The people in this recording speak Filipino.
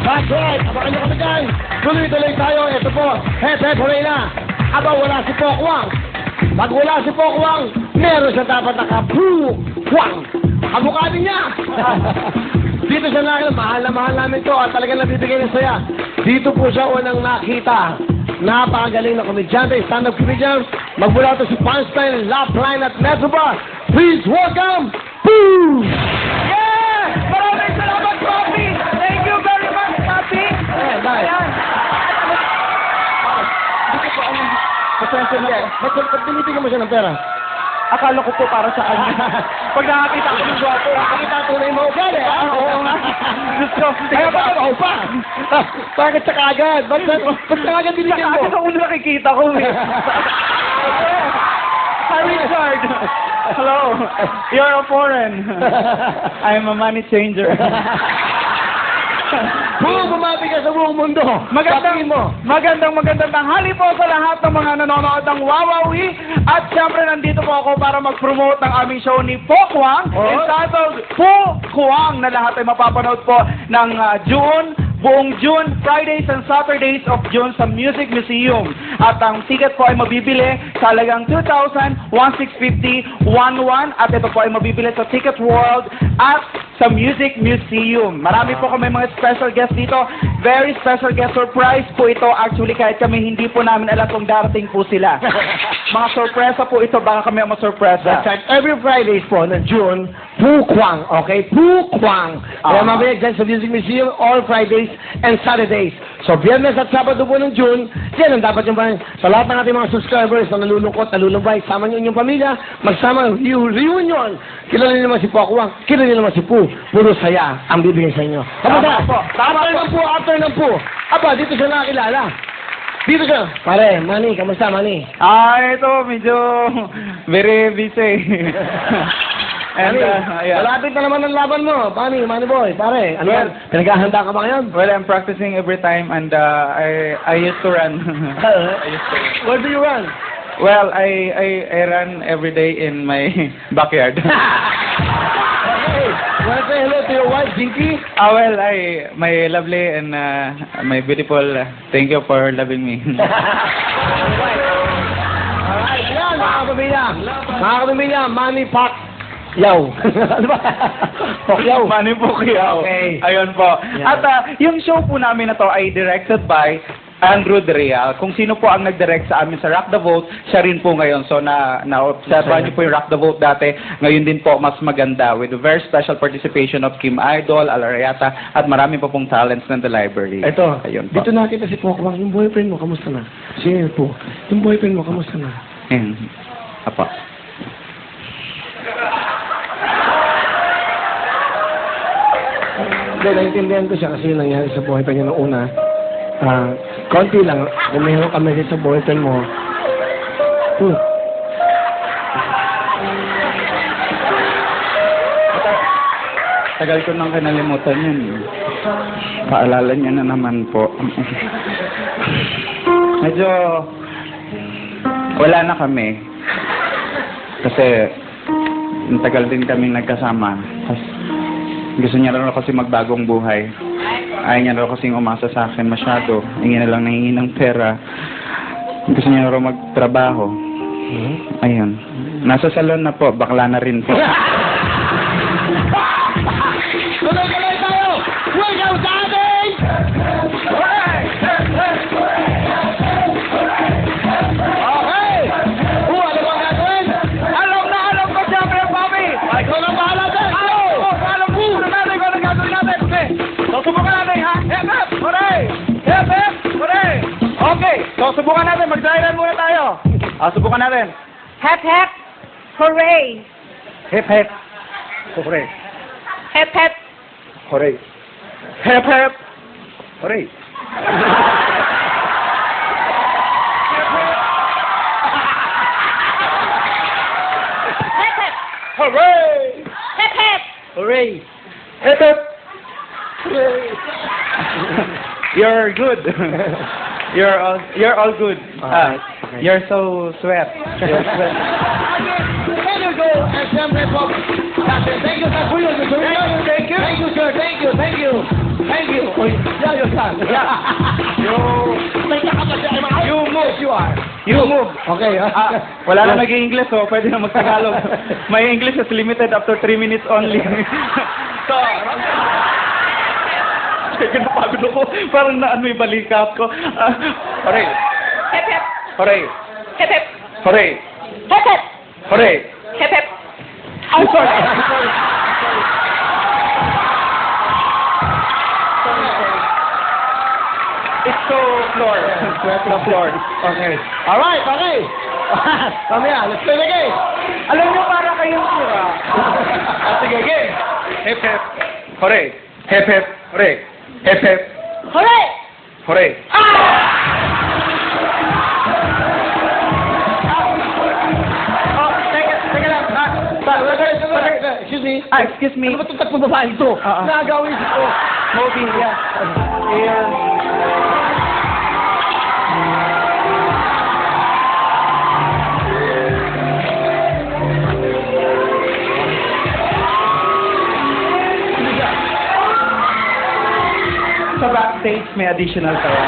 That's right. Abangan nyo kami dyan. Tuloy-tuloy tayo. Ito po. Hep, hooray na. Aba, wala si Pokwang. Pag wala si Pokwang, meron siya dapat naka-Pukwang. Kamukha din niya. Dito siya nakita. Mahal na mahal namin to at talagang nabibigay ng saya. Dito po siya unang nakita. Napakagaling na komedyante, stand-up comedian. Magmula ito si Punchline, Lapline at Metrobar. Please welcome, Poo! Yeah! Maraming salamat, Papi! Thank you very much, Papi! Bye. Ayan. Pasensya na. Ba't binibigyan mo siya ng pera? Akala ko po para sa kanya. Pag nakakita ko ng gwapo, Nakakita tunay mo ugali, ha? oo nga. Diyos ko, Kaya ba ako pa? Bakit sa kagad? Ba't sa kagad binigyan mo? Kasi sa una nakikita ko eh. Hi, Richard. Hello. You're a foreign. I'm a money changer. Buong bumati ka sa buong mundo. Sabihin mo. Magandang tanghali po sa lahat ng mga nanonood ng Wawawi. At syempre nandito po ako para mag-promote ng aming show ni Pokwang. Entitled Pokwang na lahat ay mapapanood po ng buong June, Fridays and Saturdays of June sa Music Museum. At ang ticket po ay mabibili sa halagang 2,000, 1,650, 1,1. At ito po ay mabibili sa Ticket World at sa Music Museum. Marami po kami mga special guests dito. Very special guest surprise po ito. Actually, kahit kami hindi po namin alam kung darating po sila. Mga sorpresa po ito. Baka kami ang masorpresa. That's right. Every Fridays po ng June, Pukwang, okay? Pukwang. Kaya mamaya dyan sa Music Museum, all Fridays and Saturdays. So, Biyernes at Sabado po ng June, yan ang dapat yung sa lahat ng ating mga subscribers na nalulungkot, nalulumbay, sama nyo inyong pamilya, magsama, reunion. Kilala niyo naman si Pokwang, kilala niyo naman si Poo. Puro saya ang bibigay sa inyo. Tama po. After ng Poo. Aba, dito siya nakakilala. Dito siya. Pare, Manny, kamusta, Manny? Ito, medyo very busy. And, yeah. Malapit na naman ang laban mo. Manny boy, pare. Ano yan? Pinaghahanda ka ba ngayon? Well, I'm practicing every time and I used to run. I used to. Where do you run? Well, I run every day in my backyard. Hey, wanna say hello to your wife, Jinky? Well, my lovely and my beautiful, thank you for loving me. Alright, yan, mga kapamilya. Mga kapamilya, Manny Pac. Yaw. Ano ba? Pokyaw. Manny Pacquiao. Okay. Ayun po. Yeah. At yung show po namin na to ay directed by Andrew Dreal. Kung sino po ang nag-direct sa amin sa Rock the Vote, siya rin po ngayon. So, na-observan niyo po yung Rock the Vote dati. Ngayon din po, mas maganda with a very special participation of Kim Idol, Alarayata, at marami pa pong talents ng The Library. Ito, Ayun po. dito nakita si Pokwang. Yung boyfriend mo, kamusta na? Sige po. Yung boyfriend mo, kamusta na? Ayun. Apa. Hindi, naiintindihan ko siya kasi yung nangyari sa boyfriend niya noong una. Konti lang, kumiho kami sa boyfriend mo. Tagal ko nang kinalimutan yun. Paalala niya na naman po. Medyo wala na kami. Kasi ang tagal din kami nagkasama. Gusto niya raw kasi magbagong buhay. Ayaw niya raw kasing umasa sa akin masyado. Hindi na lang nahingi ng pera. Gusto niya raw magtrabaho. Ayun. Nasa salon na po. Bakla na rin po. Tuloy-tuloy tayo! Welcome sa ating! Okay! Ano bang gagawin? Alam ko siyempre, Papi! Ikaw na bahala dyan! Alam ko! Natin kung anong gagawin natin! Okay! So, subukan natin, ha? Hep! Hooray! Hep! Hooray! Okay! So, subukan natin. Mag-dry run muna tayo. Subukan natin. Hep, hep, hooray! Hep, hep. Hooray. Hep, hep, Hooray. Hep, hep. Hooray. hep, hep, Hooray! hep, hep. Hooray! Hep, hep. Hooray. You're good. You're all good. Okay. You're so sweat. You're sweat. There you go! And siyempre po, Thank you, sir. Kuya, Mr. William. Thank you. Thank you, sir. Thank you. Thank you. Thank you. Oy, yeah, you're done. May kakapatid ay mga... You move. Yes, you are. You move. Okay. Wala na nag-English, so pwede na mag-Tagalog. My English is limited up to 3 minutes only. So, napagod ako. Parang naano yung balikat ko. Hooray! Hep hep. Hooray! Hep hep. Hooray! Hep hep. Hooray! Hep hep. I'm sorry. It's so floor. The floor. Okay. All right, okay. Kami let's play the game. Alam niyo, para kayong sira. Sige, game. Hep hep. Hooray! Hep hep. Hooray! Hep hep. Hooray! Hooray! Oh, teka lang. Excuse me. Excuse me. Ano ba itong tatlong babae ito? Nagawin ko. Movie, yeah. Yeah. Sa backstage, may additional tayo.